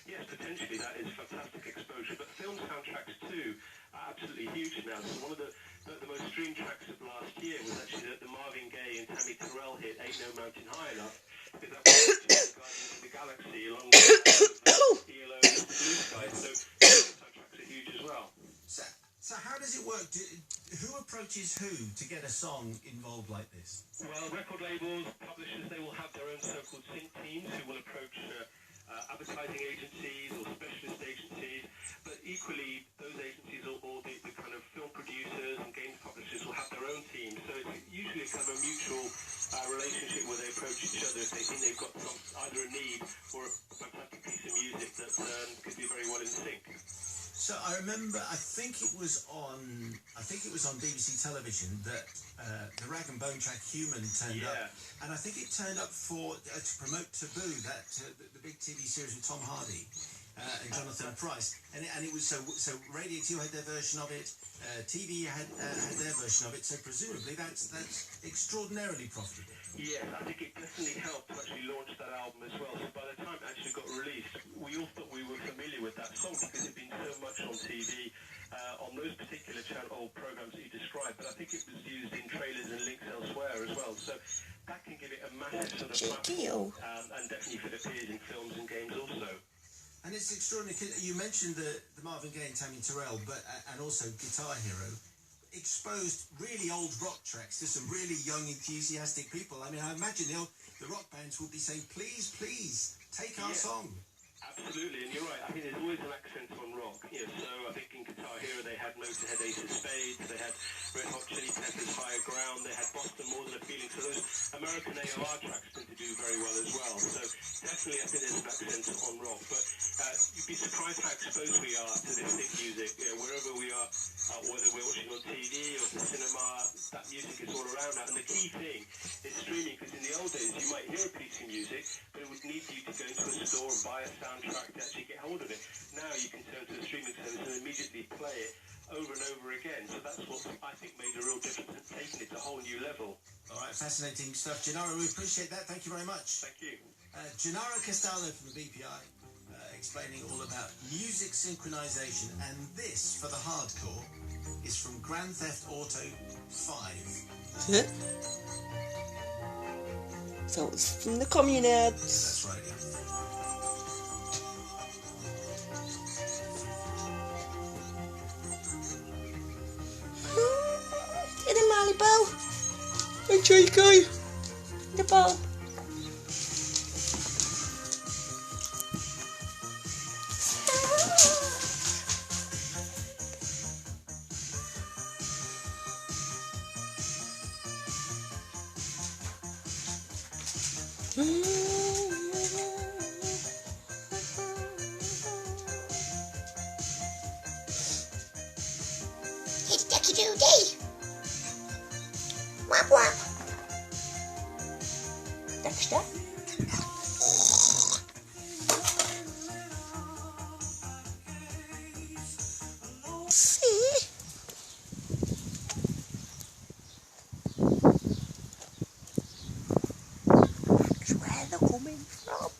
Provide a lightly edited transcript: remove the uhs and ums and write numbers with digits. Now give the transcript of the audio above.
Yes, potentially that is fantastic exposure. But film soundtracks too are absolutely huge now. So one of the most streamed tracks of last year was actually the Marvin Gaye and Tammy Terrell hit "Ain't No Mountain High Enough," because that was Guardians of the Galaxy along with ELO and the Blue Sky. So film soundtracks are huge as well. So how does it work? Who approaches who to get a song involved like this? Well, record labels, publishers, they will have their own so-called sync teams who will approach advertising agencies or specialist agencies, but equally those agencies or the kind of film producers and games publishers will have their own teams. So it's usually kind of a mutual relationship where they approach each other if they think they've got either a need or a fantastic piece of music that could be very well in sync. So I remember, I think it was on BBC television that the Rag and Bone track "Human" turned up, and I think it turned up for to promote Taboo, that the big TV series with Tom Hardy and Jonathan Pryce, and it was so Radio 2 had their version of it, TV had their version of it, so presumably that's extraordinarily profitable. Yes, I think it definitely helped to actually launch that album as well. So by the time it actually got released, we all thought we were familiar with that song because it had been so much on TV, on those particular channel programs that you described. But I think it was used in trailers and links elsewhere as well. So that can give it a massive sort of platform, and definitely for the appears in films and games also. And it's extraordinary. You mentioned the Marvin Gaye and Tammy Terrell, but and also Guitar Hero exposed really old rock tracks to some really young, enthusiastic people. I mean, I imagine the rock bands will be saying, "Please, please, take our song." Absolutely, and you're right. I think there's always an accent on rock. So I think in Guitar Hero they had Motorhead, Ace of Spades, they had Red Hot Chili Peppers, Higher Ground, they had Boston More Than a Feeling. So those American AOR tracks tend to do very well as well. So definitely I think there's an accent on rock. But you'd be surprised how exposed we are to this thick music. Wherever we are, whether we're watching on TV or the cinema, that music is all around that. And the key thing is streaming, because in the old days you might hear a piece of music, but it would need you to go into a store and buy a soundtrack to actually get hold of it. Now you can turn to a streaming service and immediately play it over and over again. So that's what I think made a real difference in taking it to a whole new level. All right, fascinating stuff, Gennaro. We appreciate that. Thank you very much. Thank you. Gennaro Castaldo from the BPI, explaining all about music synchronization. And this, for the hardcore, is from Grand Theft Auto 5. So it's from the Communards. That's right, yeah. Get in, Malibu. Hey, Chico. The ball. It's Ducky Doody. Wap wap. Dexter. See? That's where they're coming from.